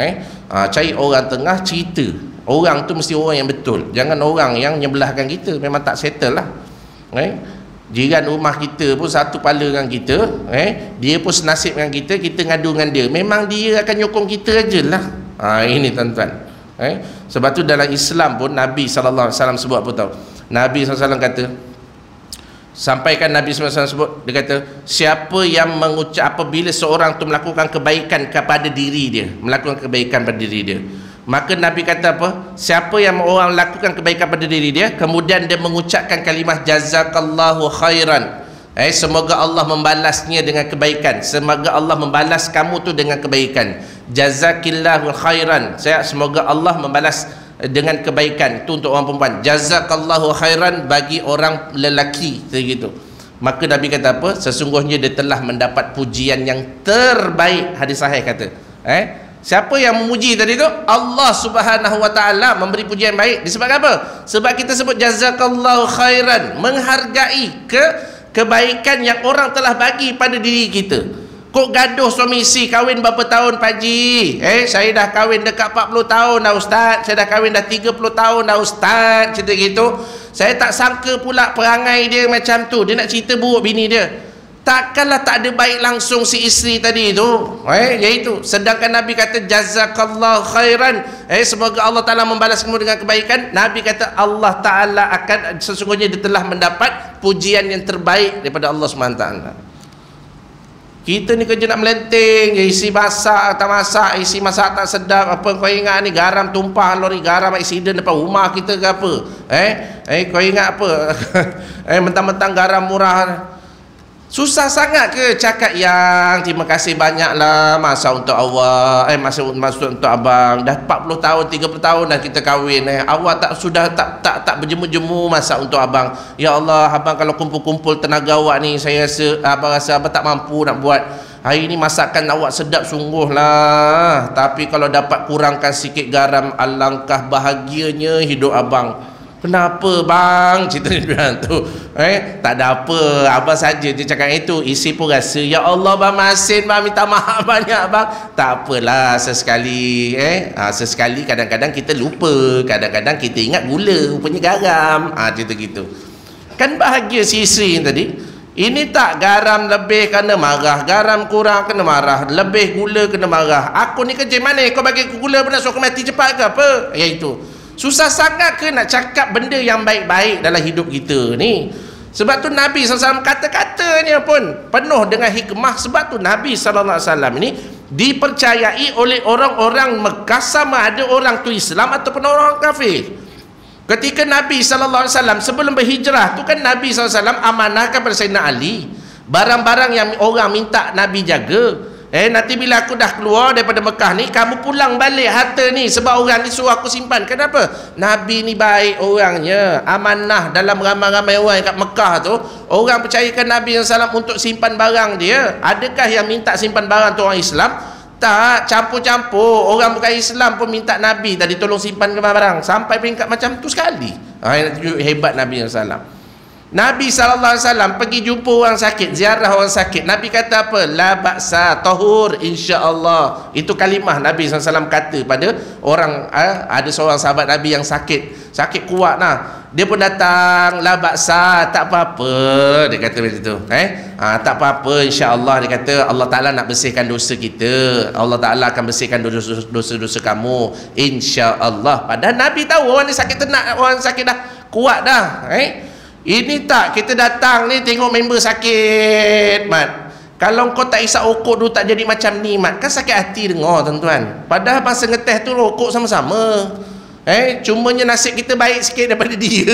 A: Cari orang tengah, cerita. Orang tu mesti orang yang betul. Jangan orang yang nyebelahkan kita, memang tak settle lah. Jiran rumah kita pun satu kepala dengan kita, dia pun senasib dengan kita, kita ngadu dengan dia, memang dia akan nyokong kita je lah. Ini tuan-tuan. Sebab tu dalam Islam pun Nabi SAW sebut apa tahu? Nabi SAW kata, sampaikan Nabi SAW sebut, dia kata, siapa yang mengucap apabila seorang tu melakukan kebaikan kepada diri dia, melakukan kebaikan pada diri dia, maka Nabi kata apa? Siapa yang orang lakukan kebaikan pada diri dia, kemudian dia mengucapkan kalimah jazakallahu khairan, semoga Allah membalasnya dengan kebaikan, semoga Allah membalas kamu tu dengan kebaikan, jazakillahu khairan, semoga Allah membalas dengan kebaikan tu untuk orang perempuan, jazakallahu khairan bagi orang lelaki, gitu. Maka Nabi kata apa? Sesungguhnya dia telah mendapat pujian yang terbaik. Hadis sahih kata. Siapa yang memuji tadi tu? Allah Subhanahu wa taala memberi pujian baik. Disebabkan apa? Sebab kita sebut jazakallahu khairan, menghargai kebaikan yang orang telah bagi pada diri kita. Kok gaduh suami isteri, kahwin berapa tahun Pak Haji? Saya dah kahwin dekat 40 tahun dah Ustaz. Saya dah kahwin dah 30 tahun dah Ustaz. Cerita gitu. Saya tak sangka pula perangai dia macam tu. Dia nak cerita buruk bini dia. Takkanlah tak ada baik langsung si isteri tadi tu. Iaitu sedangkan Nabi kata jazakallahu khairan, semoga Allah Taala membalas kamu dengan kebaikan. Nabi kata Allah Taala akan, sesungguhnya dia telah mendapat pujian yang terbaik daripada Allah SWT. Kita ni kerja nak melenting, isi masak tak masak, isi masak tak sedap, apa kau ingat ni, garam tumpah lori garam accident depan rumah kita ke apa? Kau ingat apa? Mentang-mentang garam murah. Susah sangat ke cakap yang terima kasih banyaklah masa untuk awak, masa untuk abang, dah 40 tahun 30 tahun dah kita kahwin, awak tak berjemu-jemu masa untuk abang. Ya Allah, abang kalau kumpul-kumpul tenaga awak ni, saya rasa abang tak mampu nak buat. Hari ni masakan awak sedap sungguh lah, tapi kalau dapat kurangkan sikit garam, alangkah bahagianya hidup abang. Kenapa bang? Cerita dia tu. Tak ada apa, abang saja dia cakap itu. Isi pun rasa, ya Allah bang, masin bang, minta maaf banyak bang. Tak apalah, sesekali sesekali kadang-kadang kita lupa, kadang-kadang kita ingat gula, rupanya garam. Cerita gitu. Kan bahagia si isteri tadi. Ini tak, garam lebih kena marah, garam kurang kena marah, lebih gula kena marah. Aku ni kerja mana kau bagi aku gula pernah suruh aku mati cepat ke apa? Iaitu susah sangat ke nak cakap benda yang baik-baik dalam hidup kita ni. Sebab tu Nabi SAW kata-katanya pun penuh dengan hikmah. Sebab tu Nabi SAW ni dipercayai oleh orang-orang Mekah, sama ada orang tu Islam ataupun orang kafir. Ketika Nabi SAW sebelum berhijrah tu kan, Nabi SAW amanahkan kepada Sayyidina Ali barang-barang yang orang minta Nabi jaga. Nanti bila aku dah keluar daripada Mekah ni, kamu pulang balik harta ni, sebab orang ni suruh aku simpan. Kenapa? Nabi ni baik orangnya, amanah dalam ramai-ramai orang kat Mekah tu. Orang percayakan Nabi SAW untuk simpan barang dia. Adakah yang minta simpan barang tu orang Islam? Tak, campur-campur. Orang bukan Islam pun minta Nabi tadi tolong simpan barang. Sampai peringkat macam tu sekali. Hebat Nabi SAW. Nabi SAW pergi jumpa orang sakit, ziarah orang sakit. Nabi kata apa? La ba'sa, tahur insya-Allah. Itu kalimah Nabi SAW kata pada orang, ada seorang sahabat Nabi yang sakit kuat lah. Dia pun datang, la ba'sa, tak apa-apa, dia kata macam tu. Tak apa-apa insya-Allah. Dia kata Allah Ta'ala nak bersihkan dosa kita, Allah Ta'ala akan bersihkan dosa-dosa kamu insya-Allah. Padahal Nabi tahu orang ni sakit tenat, orang sakit dah kuat dah. Ini tak, kita datang ni tengok member sakit, Mat. Kalau kau tak isap rokok dulu tak jadi macam ni, Mat. Kan sakit hati dengar, tuan-tuan. Padahal masa ngeteh tu rokok sama-sama. Cumanya nasib kita baik sikit daripada dia.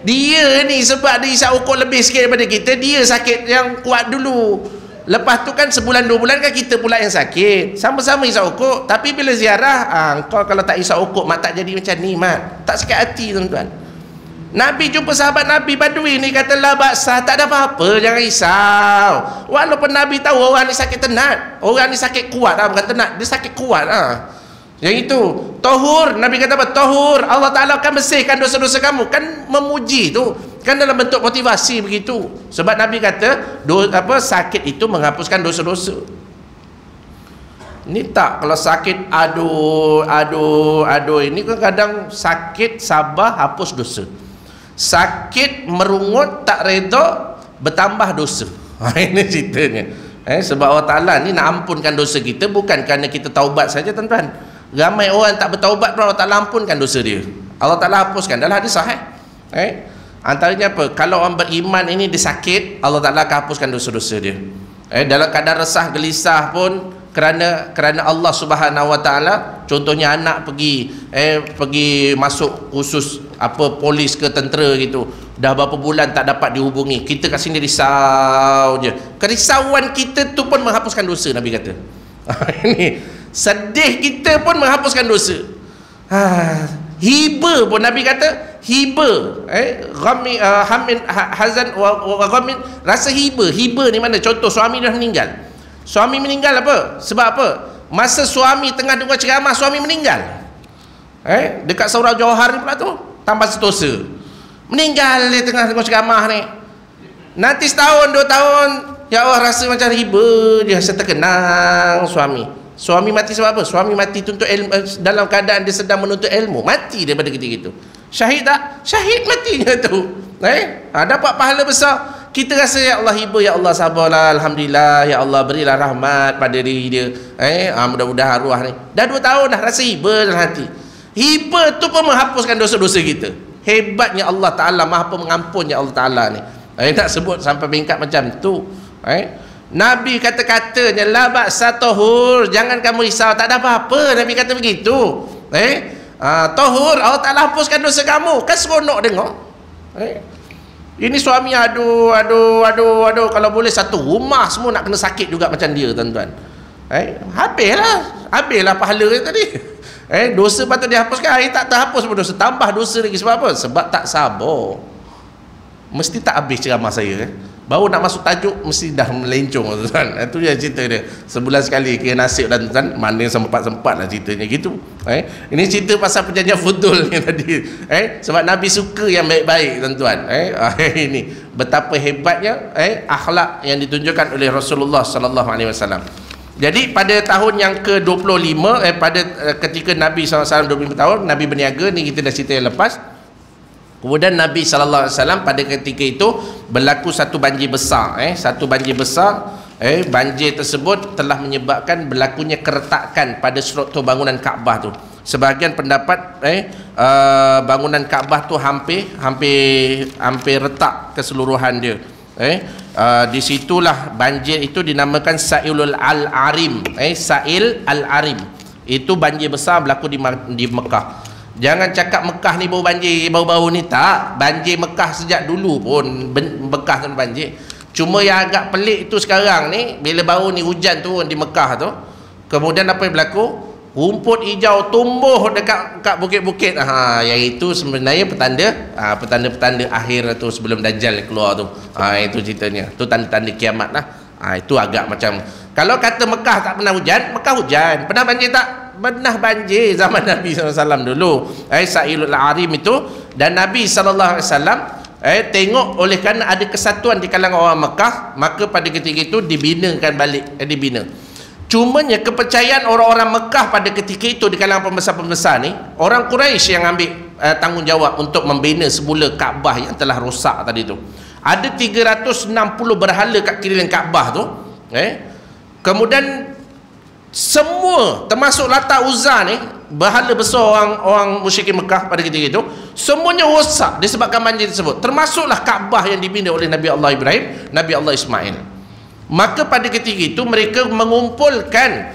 A: Dia ni sebab dia isap rokok lebih sikit daripada kita, dia sakit yang kuat dulu. Lepas tu kan sebulan 2 bulan kan kita pula yang sakit. Sama-sama isap rokok. Tapi bila ziarah, kau kalau tak isap rokok, Mat, tak jadi macam ni, Mat. Tak sakit hati, tuan-tuan. Nabi jumpa sahabat Nabi Badui ni, kata la ba'sa, tak ada apa-apa, jangan risau. Walaupun Nabi tahu orang ni sakit tenat, orang ni sakit kuat lah, bukan tenat, dia sakit kuat lah. Yang itu tahur, Nabi kata apa? Tahur, Allah Ta'ala akan bersihkan dosa-dosa kamu. Kan memuji tu. Kan dalam bentuk motivasi begitu. Sebab Nabi kata sakit itu menghapuskan dosa-dosa. Ini tak, kalau sakit aduh ini kan kadang sakit sabar hapus dosa. Sakit merungut tak reda bertambah dosa. Ini ceritanya. Sebab Allah Ta'ala ni nak ampunkan dosa kita bukan kerana kita taubat saja, tuan-tuan. Ramai orang tak bertaubat pun Allah Ta'ala ampunkan dosa dia. Allah Ta'ala hapuskan. Dalam hadis sahih. Antaranya apa? Kalau orang beriman ini dia sakit, Allah Ta'ala akan hapuskan dosa-dosa dia. Dalam keadaan resah gelisah pun kerana Allah Subhanahu Wa Ta'ala, contohnya anak pergi masuk khusus polis ke tentera gitu, dah berapa bulan tak dapat dihubungi, kita kat sini risau je. Kerisauan kita tu pun menghapuskan dosa, Nabi kata. Ini sedih kita pun menghapuskan dosa. Hiba pun Nabi kata, hiba ghammi hamin hazan wa ghammin, rasa hiba ni mana? Contoh suami dah meninggal. Suami meninggal apa? Sebab apa? Masa suami tengah dengar ceramah, suami meninggal. Dekat Surau Johar ni pula tu, tambah setosa. Meninggal dia tengah dengar ceramah ni. Nanti setahun, 2 tahun, ya Allah rasa macam hiba dia, rasa terkenang suami. Suami mati sebab apa? Suami mati tuntut ilmu, dalam keadaan dia sedang menuntut ilmu. Mati daripada ketika itu. Syahid tak? Syahid matinya tu. Dapat pahala besar. Kita rasa ya Allah hiba, ya Allah sabarlah, alhamdulillah, ya Allah berilah rahmat pada diri dia. Mudah-mudahan arwah ni. Dah 2 tahun dah rasa hiba dalam hati. Hiba tu pun menghapuskan dosa-dosa kita. Hebatnya Allah Ta'ala, maha pengampunnya Allah Ta'ala ni. Tak sebut sampai bingkat macam tu. Nabi kata-katanya la ba'sa tahur, jangan kamu risau, tak ada apa-apa. Nabi kata begitu. Tahur, Allah Ta'ala hapuskan dosa kamu. Kan seronok dengar. Ini suami aduh, kalau boleh satu rumah semua nak kena sakit juga macam dia, tuan-tuan. Habislah pahala dia tadi. Dosa patut dihapuskan, tak terhapus pun dosa, tambah dosa lagi. Sebab apa? Sebab tak sabar. Mesti tak habis ceramah saya. Baru nak masuk tajuk mesti dah melencong, tuan. Itu je cerita dia. Sebulan sekali kira nasib dan tuan, mana sempat-sempat lah ceritanya gitu. Ini cerita pasal perjanjian fudul ni tadi. Sebab Nabi suka yang baik-baik, tuan-tuan. Ini betapa hebatnya akhlak yang ditunjukkan oleh Rasulullah sallallahu alaihi wasallam. Jadi pada tahun yang ke-25 pada ketika Nabi SAW 25 tahun Nabi berniaga, ni kita dah cerita yang lepas. Kemudian Nabi SAW pada ketika itu berlaku satu banjir besar. Satu banjir besar. Banjir tersebut telah menyebabkan berlakunya keretakan pada struktur bangunan Kaabah tu. Sebahagian pendapat bangunan Kaabah tu hampir retak keseluruhan dia. Di situlah banjir itu dinamakan Sa'ilul Al-Arim. Sa'il Al-Arim. Itu banjir besar berlaku di Mekah. Jangan cakap Mekah ni baru banjir baru-baru ni, tak. Banjir Mekah sejak dulu pun bekas tu banjir. Cuma yang agak pelik tu sekarang ni, bila baru ni hujan turun di Mekah tu, kemudian apa yang berlaku? Rumput hijau tumbuh dekat bukit-bukit. Yang itu sebenarnya petanda-petanda akhir tu sebelum Dajjal keluar tu. Itu ceritanya. Tu tanda-tanda kiamat lah. Itu agak macam, kalau kata Mekah tak pernah hujan, Mekah hujan. Pernah banjir tak? Pernah banjir zaman Nabi SAW dulu. Sa'ilul Arim itu. Dan Nabi SAW tengok oleh kerana ada kesatuan di kalangan orang Mekah, maka pada ketika itu dibinakan balik. Cumanya kepercayaan orang-orang Mekah pada ketika itu di kalangan pembesar-pembesar ni, orang Quraisy yang ambil tanggungjawab untuk membina semula Kaabah yang telah rosak tadi tu. Ada 360 berhala kat keliling Kaabah tu. Kemudian semua termasuk Lata Uzza ni, berhala besar orang musyrikin Mekah pada ketika itu, semuanya rosak disebabkan banjir tersebut. Termasuklah Kaabah yang dibina oleh Nabi Allah Ibrahim, Nabi Allah Ismail. Maka pada ketika itu mereka mengumpulkan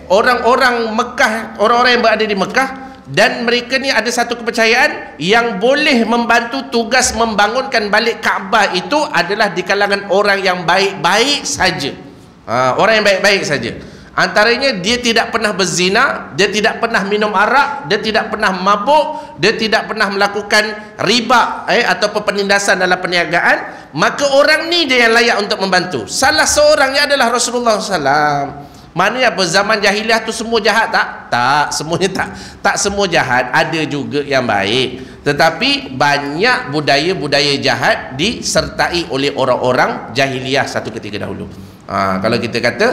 A: orang-orang Mekah, orang-orang yang berada di Mekah, dan mereka ni ada satu kepercayaan yang boleh membantu tugas membangunkan balik Kaabah itu adalah di kalangan orang yang baik-baik saja. Orang yang baik-baik saja. Antaranya dia tidak pernah berzina, dia tidak pernah minum arak, dia tidak pernah mabuk, dia tidak pernah melakukan riba atau penindasan dalam perniagaan. Maka orang ni dia yang layak untuk membantu. Salah seorangnya adalah Rasulullah SAW. Maknanya apa? Zaman jahiliah tu semua jahat tak? Tak, semuanya tak. Tak semua jahat, ada juga yang baik. Tetapi banyak budaya-budaya jahat disertai oleh orang-orang jahiliah satu ketika dahulu. Kalau kita kata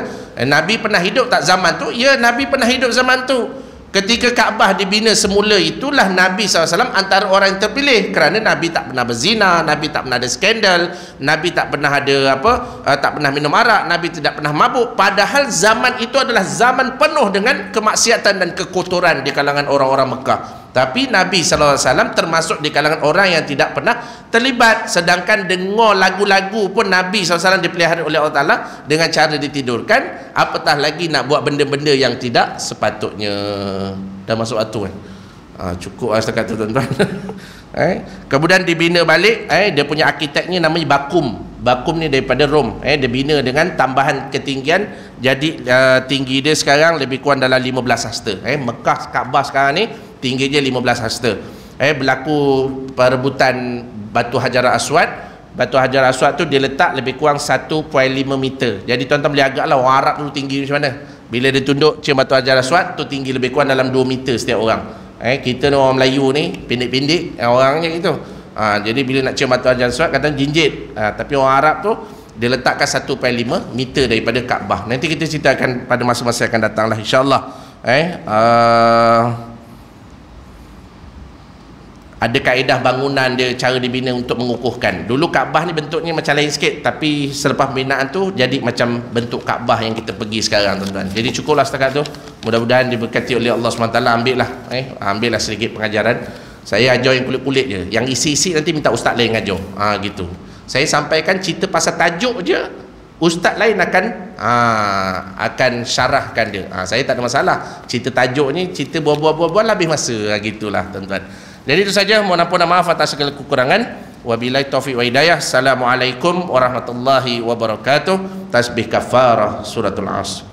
A: Nabi pernah hidup tak zaman tu? Ya, Nabi pernah hidup zaman tu. Ketika Kaabah dibina semula, itulah Nabi SAW antara orang yang terpilih, kerana Nabi tak pernah berzina, Nabi tak pernah ada skandal, Nabi tak pernah ada tak pernah minum arak, Nabi tidak pernah mabuk. Padahal zaman itu adalah zaman penuh dengan kemaksiatan dan kekotoran di kalangan orang-orang Mekah. Tapi Nabi SAW termasuk di kalangan orang yang tidak pernah terlibat. Sedangkan dengar lagu-lagu pun Nabi SAW dipelihara oleh Allah Ta'ala dengan cara ditidurkan, apatah lagi nak buat benda-benda yang tidak sepatutnya. Dah masuk waktu kan? Cukup lah setakat tu tuan-tuan. Kemudian dibina balik, dia punya arkiteknya namanya Bakum. Bakum ni daripada Rom. Dia bina dengan tambahan ketinggian. Jadi tinggi dia sekarang lebih kurang dalam 15 hasta. Mekah Kaabah sekarang ni tingginya 15 hasta. Berlaku perebutan batu Hajar Aswad. Batu Hajar Aswad tu dia letak lebih kurang 1.5 meter. Jadi tuan-tuan boleh agaklah orang Arab tu tinggi macam mana. Bila dia tunduk cium batu Hajar Aswad tu tinggi lebih kurang dalam 2 meter setiap orang. Kita ni orang Melayu ni pendek-pendek orangnya gitu. Jadi bila nak cium batu Hajar Aswad kata jinjit. Tapi orang Arab tu dia letakkan 1.5 meter daripada Kaabah. Nanti kita ceritakan pada masa-masa akan datang lah, insya-Allah. Ada kaedah bangunan dia, cara dibina untuk mengukuhkan. Dulu Kaabah ni bentuknya macam lain sikit, tapi selepas pembinaan tu jadi macam bentuk Kaabah yang kita pergi sekarang tuan-tuan. Jadi cukuplah setakat tu. Mudah-mudahan diberkati oleh Allah SWT. Ambillah sedikit pengajaran. Saya ajar yang kulit-kulit je, yang isi-isi nanti minta ustaz lain ajar. Gitu. Saya sampaikan cerita pasal tajuk je, ustaz lain akan syarahkan dia. Saya tak ada masalah. Cerita tajuk ni, cerita bual-bual lebih masa. Gitulah tuan-tuan. Jadi itu saja, mohon ampun dan maaf atas segala kekurangan. Wabillahi taufiq wa hidayah. Assalamualaikum warahmatullahi wabarakatuh. Tasbih kafarah suratul Asr.